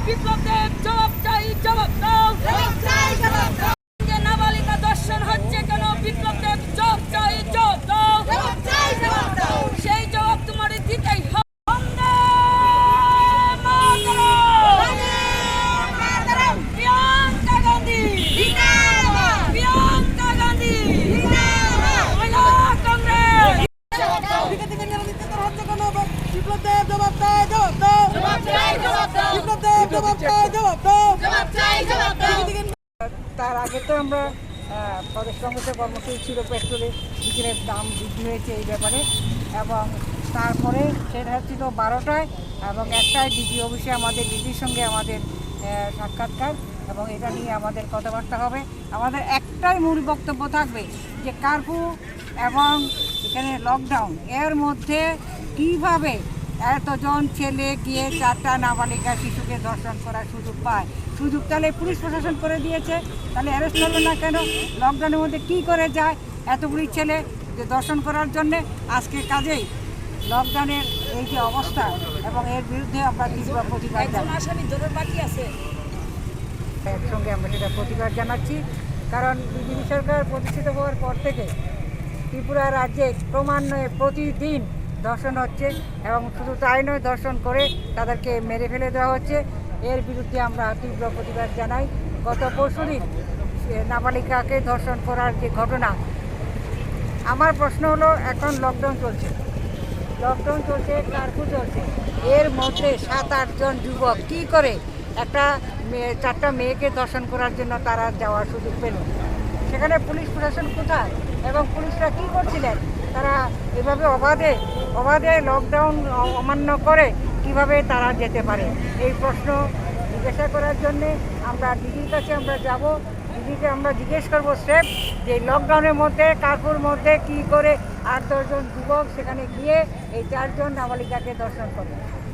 বিপ্লব দেব জবাব চাই, জবাব দাও। যে নাবালিকা দর্শন হচ্ছে কেন? বিপ্লব দেব জবাব চাই, জবাব দাও। সেই জবাব তোমার দিতেই হবে। প্রিয়াঙ্কা গান্ধী, প্রিয়াঙ্কা গান্ধী, মহিলা কংগ্রেস। বিপ্লব দেব জবাব চাই, জবাব দাও। বিপ্লব দেব জবাব চাই, জবাব দাও। তার আগে তো আমরা প্রদেশ কংগ্রেসের কর্মসূচি ছিল পেট্রোলে ডিজেলের দাম বৃদ্ধি হয়েছে এই ব্যাপারে, এবং তারপরে সেটা হচ্ছিল 12টায় এবং 1টায় ডিজি অফিসে আমাদের ডিজির সঙ্গে আমাদের সাক্ষাৎকার, এবং এটা নিয়ে আমাদের কথাবার্তা হবে। আমাদের একটাই মূল বক্তব্য থাকবে যে কারফিউ এবং এখানে লকডাউন এর মধ্যে কিভাবে এতজন ছেলে গিয়ে 4টা নাবালিকা শিশুকে ধর্ষণ করার সুযোগ পায়। সুযোগ তাহলে পুলিশ প্রশাসন করে দিয়েছে, তাহলে অ্যারেস্ট হলো না কেন? লকডাউনের মধ্যে কি করে যায় এতগুলি ছেলে যে ধর্ষণ করার জন্যে? আজকে কাজেই লকডাউনের এই যে অবস্থা এবং এর বিরুদ্ধে আমরা তীব্র প্রতিবাদ জানাচ্ছি। একসঙ্গে আমরা সেটা প্রতিবাদ জানাচ্ছি, কারণ বিজেপি সরকার প্রতিষ্ঠিত হওয়ার পর থেকে ত্রিপুরা রাজ্যে ক্রমান্বয়ে প্রতিদিন ধর্ষণ হচ্ছে, এবং শুধু তাই নয়, ধর্ষণ করে তাদেরকে মেরে ফেলে দেওয়া হচ্ছে। এর বিরুদ্ধে আমরা তীব্র প্রতিবাদ জানাই। গত পরশুদিন নাবালিকাকে ধর্ষণ করার যে ঘটনা, আমার প্রশ্ন হলো, এখন লকডাউন চলছে, কারফিউ চলছে, এর মধ্যে 7-8 জন যুবক কী করে একটা 4টা মেয়েকে ধর্ষণ করার জন্য তারা যাওয়ার সুযোগ পেল? সেখানে পুলিশ প্রশাসন কোথায় এবং পুলিশরা কী করছিলেন? তারা এভাবে অবাধে লকডাউন অমান্য করে কিভাবে তারা যেতে পারে? এই প্রশ্ন জিজ্ঞাসা করার জন্যে আমরা দিদির কাছে আমরা যাব। দিদিকে আমরা জিজ্ঞেস করবো স্রেফ যে লকডাউনের মধ্যে, কারফিউর মধ্যে কী করে 8-10 জন যুবক সেখানে গিয়ে এই 4জন নাবালিকাকে ধর্ষণ করে।